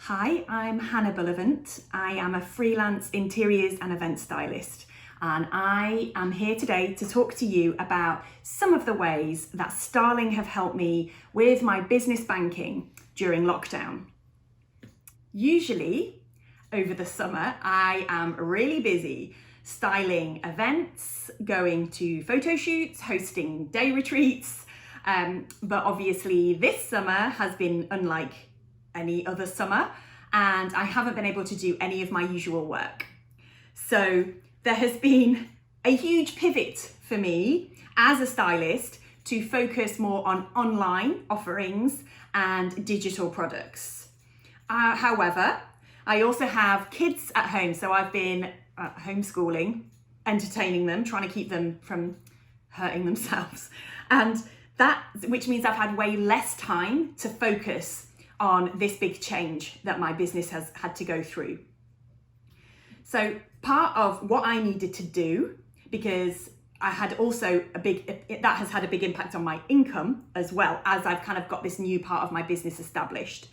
Hi, I'm Hannah Bullivant. I am a freelance interiors and event stylist, and I am here today to talk to you about some of the ways that Starling have helped me with my business banking during lockdown. Usually, over the summer, I am really busy styling events, going to photo shoots, hosting day retreats, but obviously this summer has been unlike any other summer, and I haven't been able to do any of my usual work. So there has been a huge pivot for me as a stylist to focus more on online offerings and digital products. However, I also have kids at home, so I've been homeschooling, entertaining them, trying to keep them from hurting themselves, and which means I've had way less time to focus on this big change that my business has had to go through. So part of what I needed to do, because I had also that has had a big impact on my income as well, as I've kind of got this new part of my business established.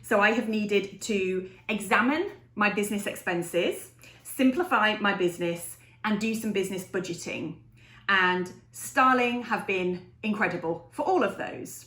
So I have needed to examine my business expenses, simplify my business, and do some business budgeting. And Starling have been incredible for all of those.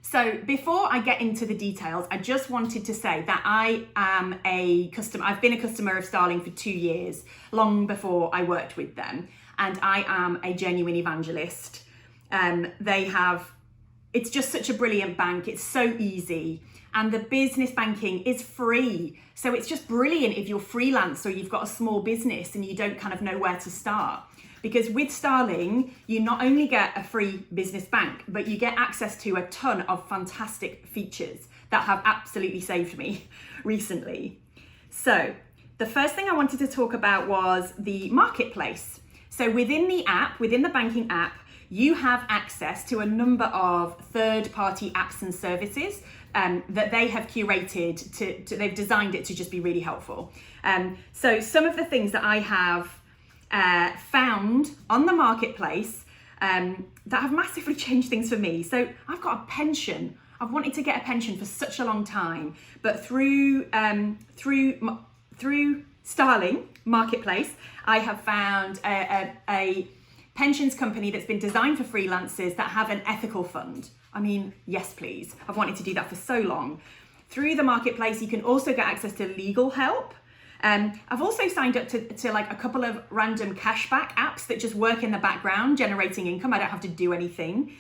So before I get into the details, I just wanted to say that I am a customer. I've been a customer of Starling for 2 years, long before I worked with them. And I am a genuine evangelist. It's just such a brilliant bank. It's so easy. And the business banking is free. So it's just brilliant if you're freelance or you've got a small business and you don't kind of know where to start. Because with Starling, you not only get a free business bank, but you get access to a ton of fantastic features that have absolutely saved me recently. So the first thing I wanted to talk about was the marketplace. So within the app, within the banking app, you have access to a number of third-party apps and services that they have curated they've designed it to just be really helpful. So some of the things that I have found on the marketplace that have massively changed things for me. So I've got a pension. I've wanted to get a pension for such a long time, but through Starling Marketplace, I have found a pensions company that's been designed for freelancers that have an ethical fund. I mean, yes, please. I've wanted to do that for so long. Through the marketplace, you can also get access to legal help. I've also signed up to like a couple of random cashback apps that just work in the background, generating income. I don't have to do anything.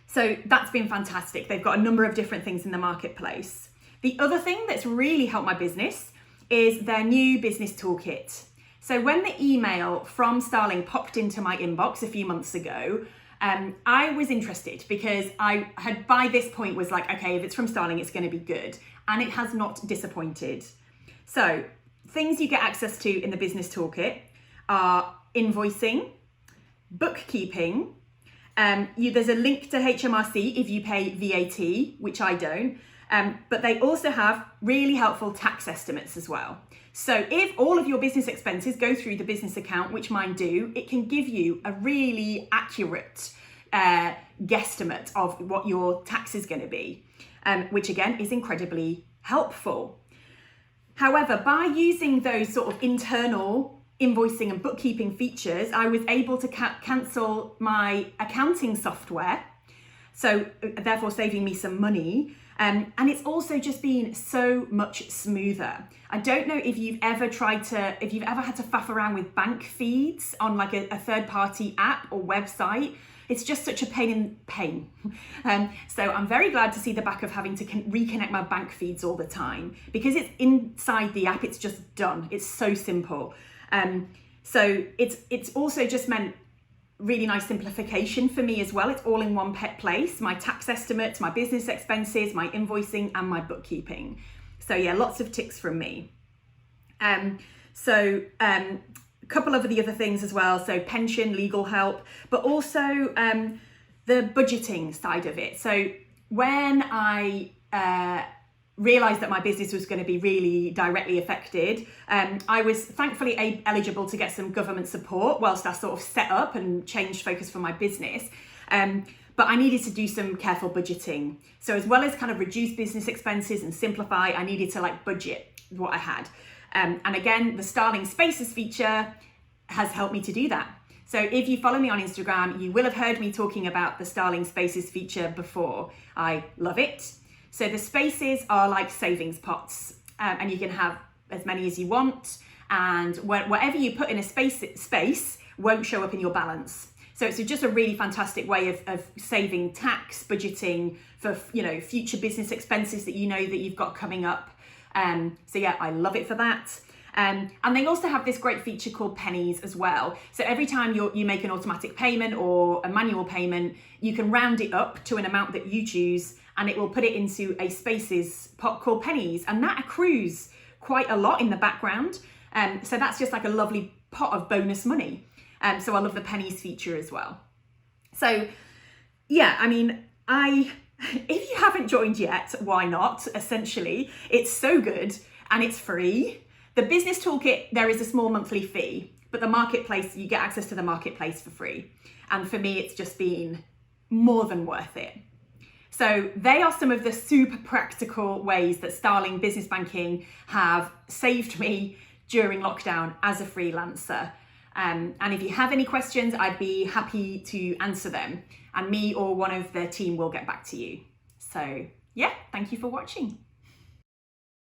So that's been fantastic. They've got a number of different things in the marketplace. The other thing that's really helped my business is their new business toolkit. So when the email from Starling popped into my inbox a few months ago, I was interested because I had by this point was like, okay, if it's from Starling, it's going to be good. And it has not disappointed. So things you get access to in the business toolkit are invoicing, bookkeeping. There's a link to HMRC if you pay VAT, which I don't. But they also have really helpful tax estimates as well. So if all of your business expenses go through the business account, which mine do, it can give you a really accurate guesstimate of what your tax is going to be, which again is incredibly helpful. However, by using those sort of internal invoicing and bookkeeping features, I was able to cancel my accounting software, so therefore saving me some money. And it's also just been so much smoother. I don't know if you've ever had to faff around with bank feeds on like a third-party app or website. It's just such a pain. So I'm very glad to see the back of having to reconnect my bank feeds all the time, because it's inside the app. It's just done. It's so simple. So it's also just meant really nice simplification for me as well. It's all in one place. My tax estimates, my business expenses, my invoicing, and my bookkeeping. So yeah, lots of ticks from me. A couple of the other things as well. So pension, legal help, but also the budgeting side of it. So when I realised that my business was going to be really directly affected, I was thankfully eligible to get some government support whilst I sort of set up and changed focus for my business. But But I needed to do some careful budgeting. So as well as kind of reduce business expenses and simplify, I needed to like budget what I had. And again, the Starling Spaces feature has helped me to do that. So if you follow me on Instagram, you will have heard me talking about the Starling Spaces feature before. I love it. So the spaces are like savings pots, and you can have as many as you want. And whatever you put in a space won't show up in your balance. So it's just a really fantastic way of saving tax, budgeting for, you know, future business expenses that you know that you've got coming up. So yeah, I love it for that. And they also have this great feature called pennies as well. So every time you make an automatic payment or a manual payment, you can round it up to an amount that you choose, and it will put it into a spaces pot called pennies. And that accrues quite a lot in the background. So that's just like a lovely pot of bonus money. So I love the pennies feature as well. So yeah, I mean, if you haven't joined yet, why not? Essentially, it's so good and it's free. The business toolkit, there is a small monthly fee, but the marketplace, you get access to the marketplace for free. And for me, it's just been more than worth it. So they are some of the super practical ways that Starling Business Banking have saved me during lockdown as a freelancer. And if you have any questions, I'd be happy to answer them. And me or one of the team will get back to you. So yeah, thank you for watching.